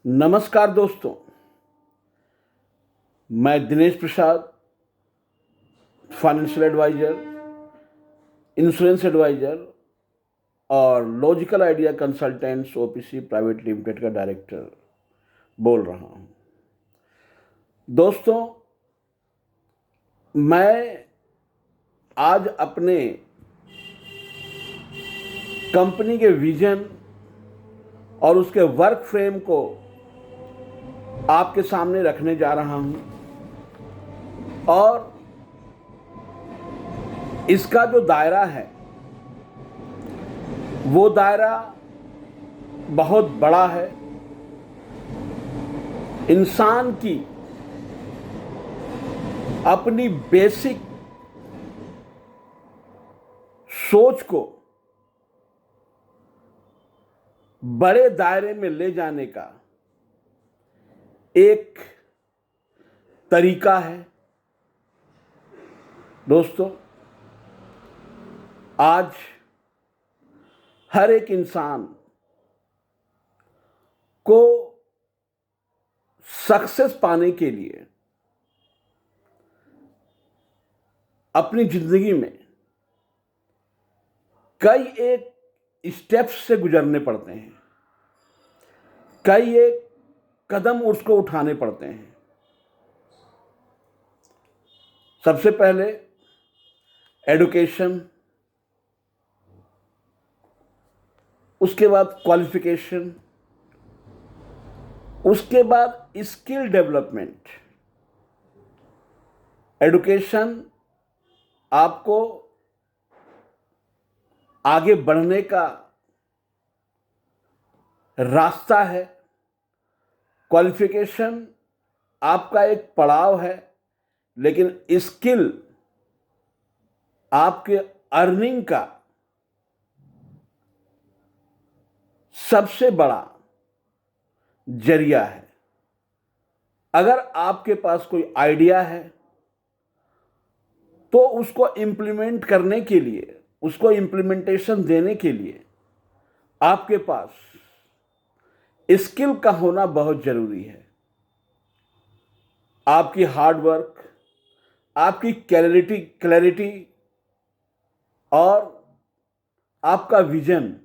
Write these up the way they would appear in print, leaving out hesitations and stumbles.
नमस्कार दोस्तों, मैं Dinesh Prasad, financial adviser, insurance adviser और logical idea consultants OPC private limited का डायरेक्टर बोल रहा हूँ। दोस्तों, मैं आज अपने कंपनी के विजन और उसके वर्क फ्रेम को आपके सामने रखने जा रहा हूँ और इसका जो दायरा है वो दायरा बहुत बड़ा है। इंसान की अपनी बेसिक सोच को बड़े दायरे में ले जाने का एक तरीका है। दोस्तों, आज हर एक इंसान को सक्सेस पाने के लिए अपनी जिंदगी में कई एक स्टेप्स से गुजरने पड़ते हैं, कई एक कदम उसको उठाने पड़ते हैं। सबसे पहले एडुकेशन, उसके बाद क्वालिफिकेशन, उसके बाद स्किल डेवलपमेंट। एडुकेशन आपको आगे बढ़ने का रास्ता है, क्वालिफिकेशन आपका एक पड़ाव है, लेकिन स्किल आपके अर्निंग का सबसे बड़ा जरिया है। अगर आपके पास कोई आइडिया है तो उसको इम्प्लीमेंट करने के लिए, उसको इम्प्लीमेंटेशन देने के लिए आपके पास स्किल का होना बहुत जरूरी है। आपकी हार्ड वर्क, आपकी क्लैरिटी और आपका विजन,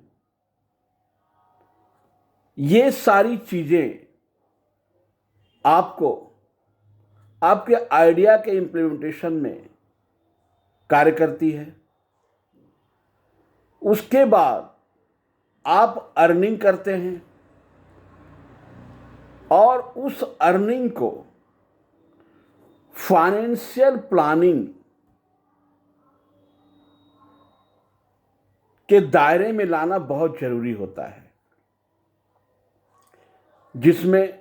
ये सारी चीजें आपको आपके आइडिया के इम्प्लीमेंटेशन में कार्य करती है। उसके बाद आप अर्निंग करते हैं और उस अर्निंग को फाइनेंशियल प्लानिंग के दायरे में लाना बहुत जरूरी होता है, जिसमें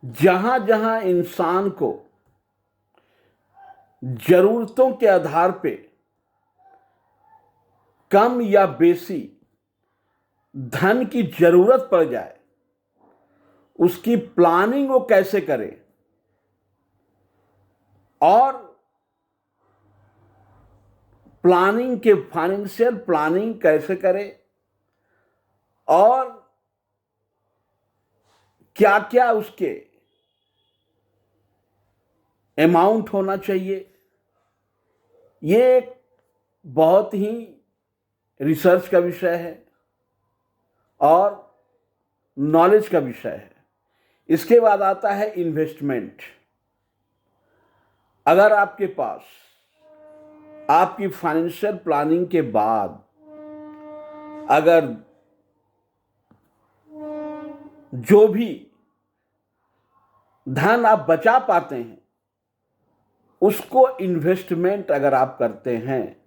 जहां जहां इंसान को जरूरतों के आधार पे कम या बेसी धन की जरूरत पड़ जाए, उसकी प्लानिंग वो कैसे करे और प्लानिंग के फाइनेंशियल प्लानिंग कैसे करे और क्या क्या उसके अमाउंट होना चाहिए, ये एक बहुत ही रिसर्च का विषय है और नॉलेज का विषय है। इसके बाद आता है इन्वेस्टमेंट। अगर आपके पास आपकी फाइनेंशियल प्लानिंग के बाद अगर जो भी धन आप बचा पाते हैं उसको इन्वेस्टमेंट अगर आप करते हैं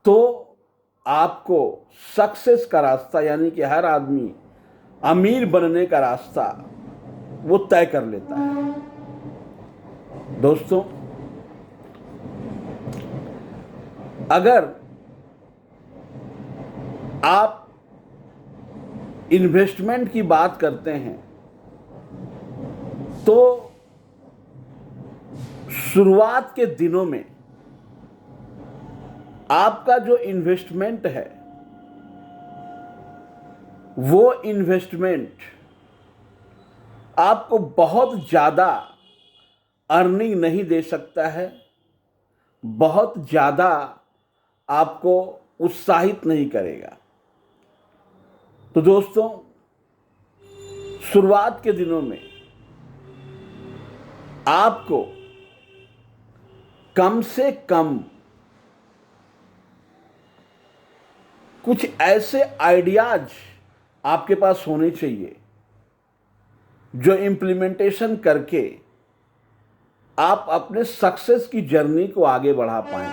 तो आपको सक्सेस का रास्ता, यानी कि हर आदमी अमीर बनने का रास्ता वो तय कर लेता है। दोस्तों, अगर आप इन्वेस्टमेंट की बात करते हैं तो शुरुआत के दिनों में आपका जो इन्वेस्टमेंट है वो इन्वेस्टमेंट आपको बहुत ज़्यादा अर्निंग नहीं दे सकता है, बहुत ज़्यादा आपको उत्साहित नहीं करेगा। तो दोस्तों, शुरुआत के दिनों में आपको कम से कम कुछ ऐसे आइडियाज आपके पास होने चाहिए जो इम्प्लीमेंटेशन करके आप अपने सक्सेस की जर्नी को आगे बढ़ा पाएं।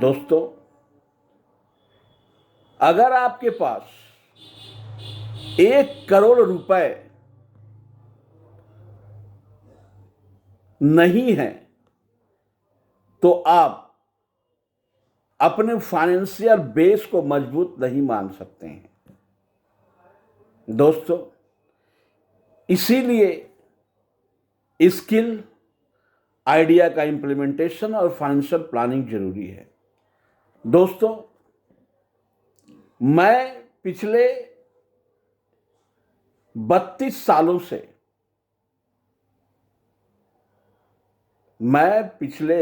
दोस्तों, अगर आपके पास 1 करोड़ रुपए नहीं है तो आप अपने फाइनेंशियल बेस को मजबूत नहीं मान सकते हैं। दोस्तों, इसीलिए स्किल, आइडिया का इम्प्लीमेंटेशन और फाइनेंशियल प्लानिंग जरूरी है। दोस्तों, मैं पिछले 32 सालों से मैं पिछले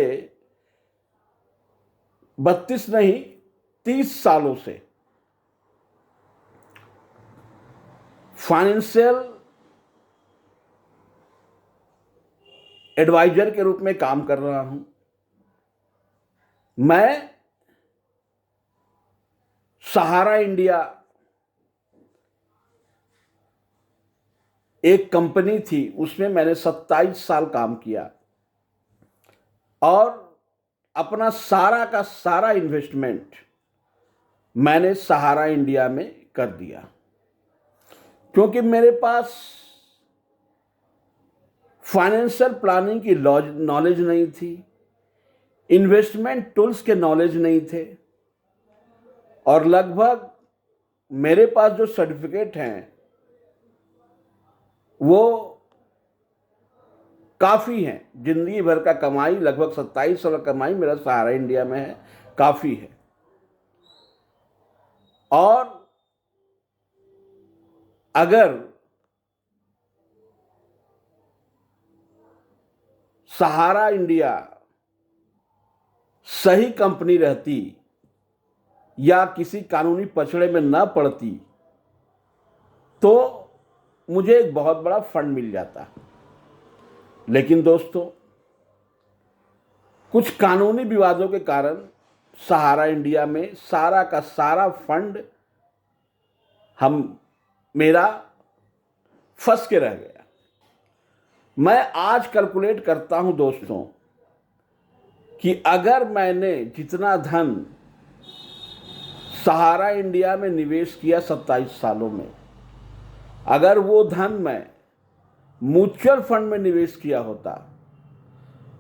32 नहीं 30 सालों से फाइनेंशियल एडवाइजर के रूप में काम कर रहा हूं। मैं सहारा इंडिया एक कंपनी थी, उसमें मैंने 27 साल काम किया और अपना सारा का सारा इन्वेस्टमेंट मैंने सहारा इंडिया में कर दिया, क्योंकि मेरे पास फाइनेंशियल प्लानिंग की नॉलेज नहीं थी, इन्वेस्टमेंट टूल्स के नॉलेज नहीं थे, और लगभग मेरे पास जो सर्टिफिकेट हैं वो काफ़ी हैं। जिंदगी भर का कमाई, लगभग 27 साल का कमाई मेरा सहारा इंडिया में है, काफ़ी है। और अगर सहारा इंडिया सही कंपनी रहती या किसी कानूनी पछड़े में न पड़ती तो मुझे एक बहुत बड़ा फंड मिल जाता। लेकिन दोस्तों, कुछ कानूनी विवादों के कारण सहारा इंडिया में सारा का सारा फंड मेरा फंस के रह गया। मैं आज कैलकुलेट करता हूं दोस्तों कि अगर मैंने जितना धन सहारा इंडिया में निवेश किया 27 सालों में, अगर वो धन मैं म्यूचुअल फंड में निवेश किया होता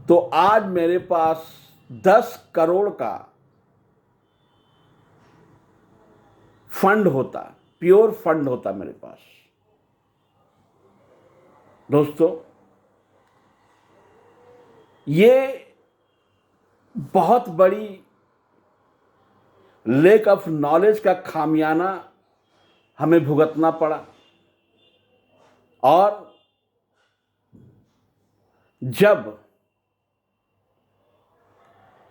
तो आज मेरे पास 10 करोड़ का फंड होता, प्योर फंड होता मेरे पास। दोस्तों, ये बहुत बड़ी लैक ऑफ नॉलेज का खामियाना हमें भुगतना पड़ा। और जब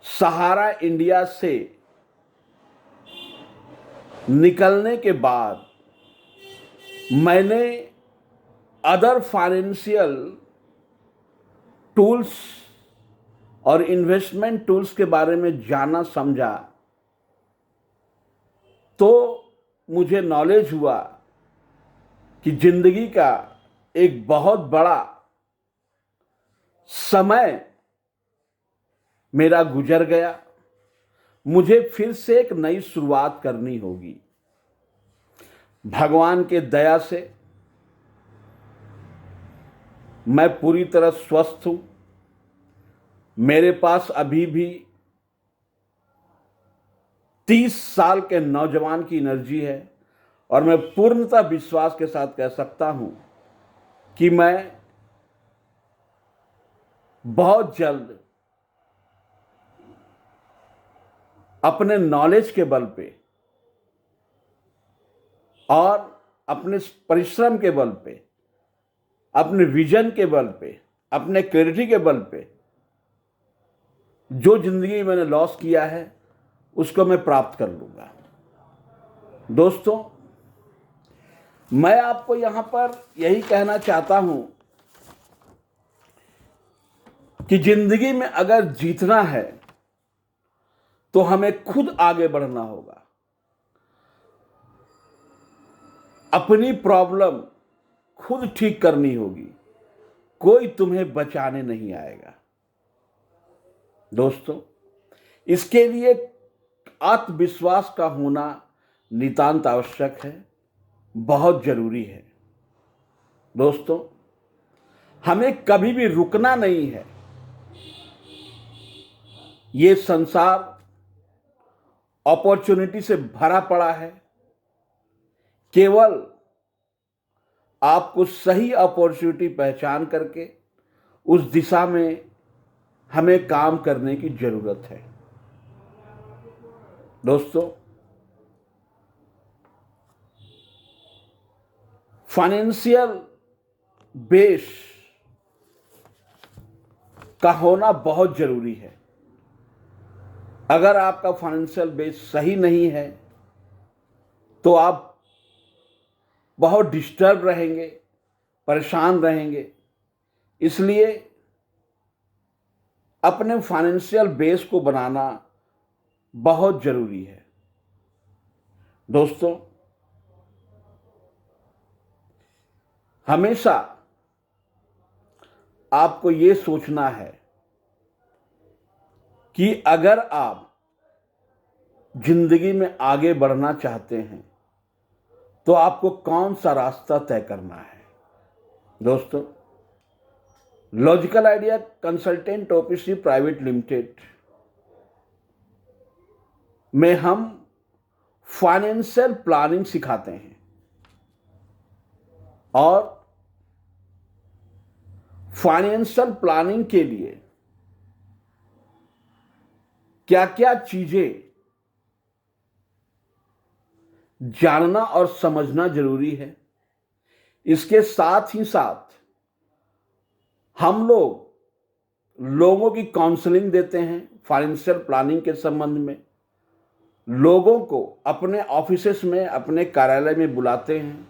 सहारा इंडिया से निकलने के बाद मैंने अदर फाइनेंशियल टूल्स और इन्वेस्टमेंट टूल्स के बारे में जाना समझा तो मुझे नॉलेज हुआ कि जिंदगी का एक बहुत बड़ा समय मेरा गुजर गया, मुझे फिर से एक नई शुरुआत करनी होगी। भगवान के दया से मैं पूरी तरह स्वस्थ हूं। मेरे पास अभी भी 30 साल के नौजवान की एनर्जी है और मैं पूर्णतः विश्वास के साथ कह सकता हूं कि मैं बहुत जल्द अपने नॉलेज के बल पे और अपने परिश्रम के बल पे, अपने विजन के बल पे, अपने क्लैरिटी के बल पे जो जिंदगी में मैंने लॉस किया है उसको मैं प्राप्त कर लूंगा। दोस्तों, मैं आपको यहां पर यही कहना चाहता हूं कि जिंदगी में अगर जीतना है तो हमें खुद आगे बढ़ना होगा। अपनी प्रॉब्लम खुद ठीक करनी होगी, कोई तुम्हें बचाने नहीं आएगा। दोस्तों, इसके लिए आत्मविश्वास का होना नितांत आवश्यक है, बहुत जरूरी है। दोस्तों, हमें कभी भी रुकना नहीं है। ये संसार अपॉर्चुनिटी से भरा पड़ा है। केवल आपको सही अपॉर्चुनिटी पहचान करके उस दिशा में हमें काम करने की जरूरत है। दोस्तों, फाइनेंशियल बेस का होना बहुत जरूरी है। अगर आपका फाइनेंशियल बेस सही नहीं है तो आप बहुत डिस्टर्ब रहेंगे, परेशान रहेंगे। इसलिए अपने फाइनेंशियल बेस को बनाना बहुत जरूरी है। दोस्तों, हमेशा आपको ये सोचना है कि अगर आप जिंदगी में आगे बढ़ना चाहते हैं तो आपको कौन सा रास्ता तय करना है। दोस्तों, logical idea consultant OPC private limited में हम फाइनेंशियल प्लानिंग सिखाते हैं और फाइनेंशियल प्लानिंग के लिए क्या क्या चीजें जानना और समझना जरूरी है, इसके साथ ही साथ हम लोगों की काउंसलिंग देते हैं फाइनेंशियल प्लानिंग के संबंध में। लोगों को अपने ऑफिसेस में, अपने कार्यालय में बुलाते हैं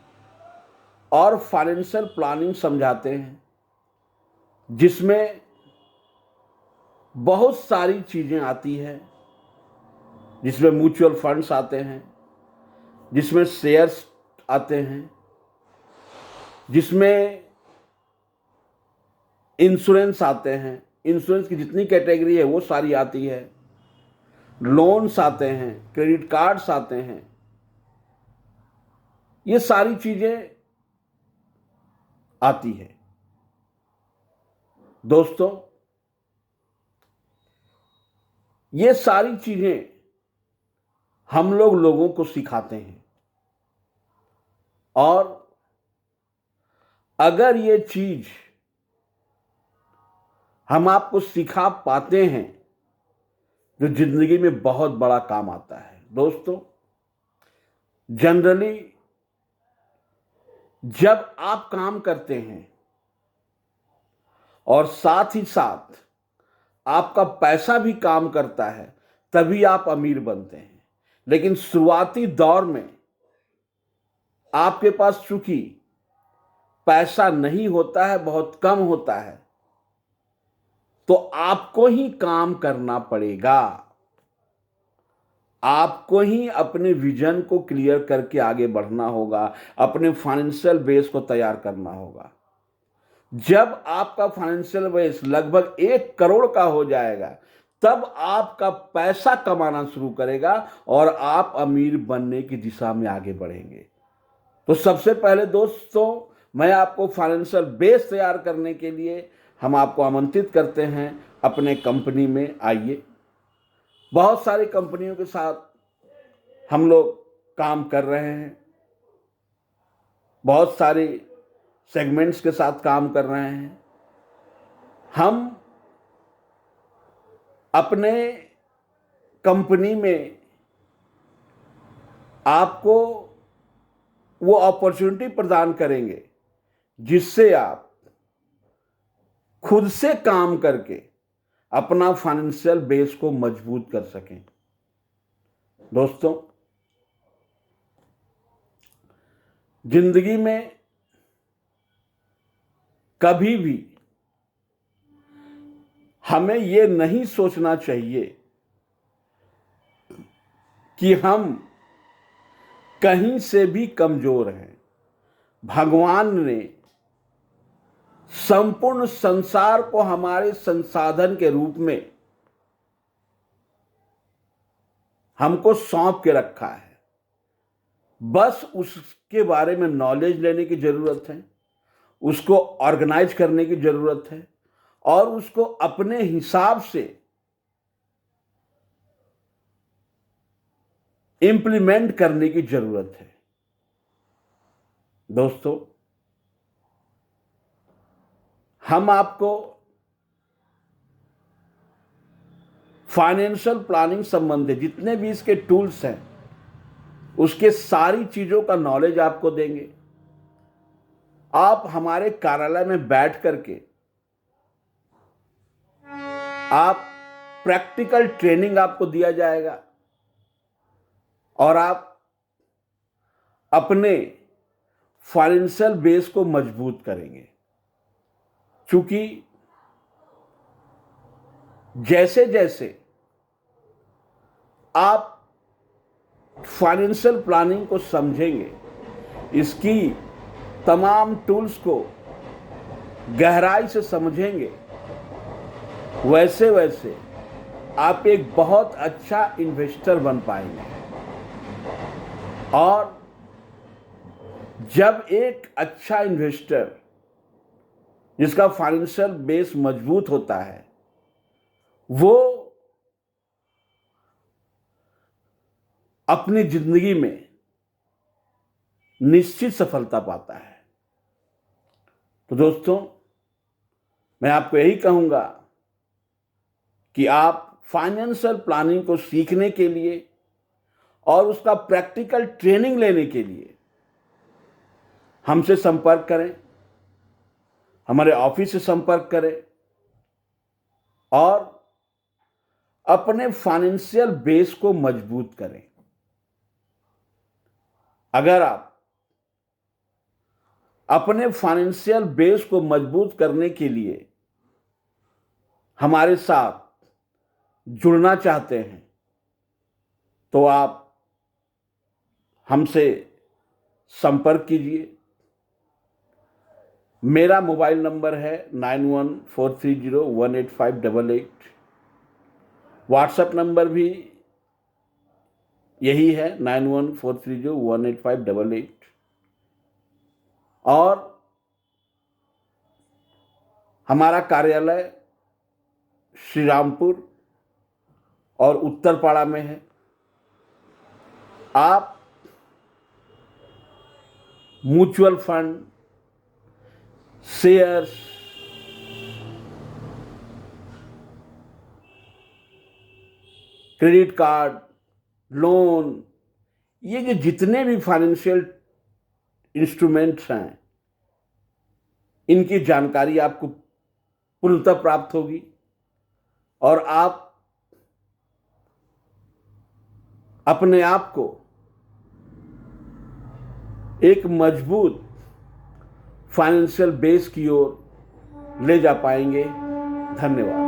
और फाइनेंशियल प्लानिंग समझाते हैं, जिसमें बहुत सारी चीजें आती हैं, जिसमें म्यूचुअल फंड्स आते हैं, जिसमें शेयर्स आते हैं, जिसमें इंश्योरेंस आते हैं, इंश्योरेंस की जितनी कैटेगरी है वो सारी आती है, लोन्स आते हैं, क्रेडिट कार्ड्स आते हैं। ये सारी चीजें आती है। दोस्तों, ये सारी चीजें हम लोगों को सिखाते हैं और अगर ये चीज हम आपको सिखा पाते हैं जो जिंदगी में बहुत बड़ा काम आता है। दोस्तों, जनरली जब आप काम करते हैं और साथ ही साथ आपका पैसा भी काम करता है तभी आप अमीर बनते हैं। लेकिन शुरुआती दौर में आपके पास चूंकि पैसा नहीं होता है, बहुत कम होता है, तो आपको ही काम करना पड़ेगा। आपको ही अपने विजन को क्लियर करके आगे बढ़ना होगा, अपने फाइनेंशियल बेस को तैयार करना होगा। जब आपका फाइनेंशियल बेस लगभग 1 करोड़ का हो जाएगा तब आपका पैसा कमाना शुरू करेगा और आप अमीर बनने की दिशा में आगे बढ़ेंगे। तो सबसे पहले दोस्तों, मैं आपको फाइनेंशियल बेस तैयार करने के लिए हम आपको आमंत्रित करते हैं अपने कंपनी में आइए। बहुत सारी कंपनियों के साथ हम लोग काम कर रहे हैं, बहुत सारी सेगमेंट्स के साथ काम कर रहे हैं। हम अपने कंपनी में आपको वो अपॉर्चुनिटी प्रदान करेंगे जिससे आप खुद से काम करके अपना फाइनेंशियल बेस को मजबूत कर सकें। दोस्तों, जिंदगी में कभी भी हमें ये नहीं सोचना चाहिए कि हम कहीं से भी कमजोर हैं। भगवान ने संपूर्ण संसार को हमारे संसाधन के रूप में हमको सौंप के रखा है। बस उसके बारे में नॉलेज लेने की जरूरत है, उसको ऑर्गेनाइज करने की जरूरत है और उसको अपने हिसाब से इंप्लीमेंट करने की जरूरत है। दोस्तों, हम आपको फाइनेंशियल प्लानिंग संबंधी जितने भी इसके टूल्स हैं उसके सारी चीजों का नॉलेज आपको देंगे। आप हमारे कार्यालय में बैठ करके आप प्रैक्टिकल ट्रेनिंग आपको दिया जाएगा और आप अपने फाइनेंशियल बेस को मजबूत करेंगे। क्योंकि जैसे जैसे आप फाइनेंशियल प्लानिंग को समझेंगे, इसकी तमाम टूल्स को गहराई से समझेंगे, वैसे वैसे आप एक बहुत अच्छा इन्वेस्टर बन पाएंगे। और जब एक अच्छा इन्वेस्टर जिसका फाइनेंशियल बेस मजबूत होता है वो अपनी जिंदगी में निश्चित सफलता पाता है। तो दोस्तों, मैं आपको यही कहूंगा कि आप फाइनेंशियल प्लानिंग को सीखने के लिए और उसका प्रैक्टिकल ट्रेनिंग लेने के लिए हमसे संपर्क करें, हमारे ऑफिस से संपर्क करें और अपने फाइनेंशियल बेस को मजबूत करें। अगर आप अपने फाइनेंशियल बेस को मजबूत करने के लिए हमारे साथ जुड़ना चाहते हैं तो आप हमसे संपर्क कीजिए। मेरा मोबाइल नंबर है 9143018588। व्हाट्सएप नंबर भी यही है 9143018588। और हमारा कार्यालय श्री रामपुर और उत्तरपाड़ा में है। आप mutual fund, shares, credit card, loan, ये जो जितने भी फाइनेंशियल इंस्ट्रूमेंट्स हैं इनकी जानकारी आपको पूर्णतः प्राप्त होगी और आप अपने आप को एक मजबूत फाइनेंशियल बेस की ओर ले जा पाएंगे। धन्यवाद।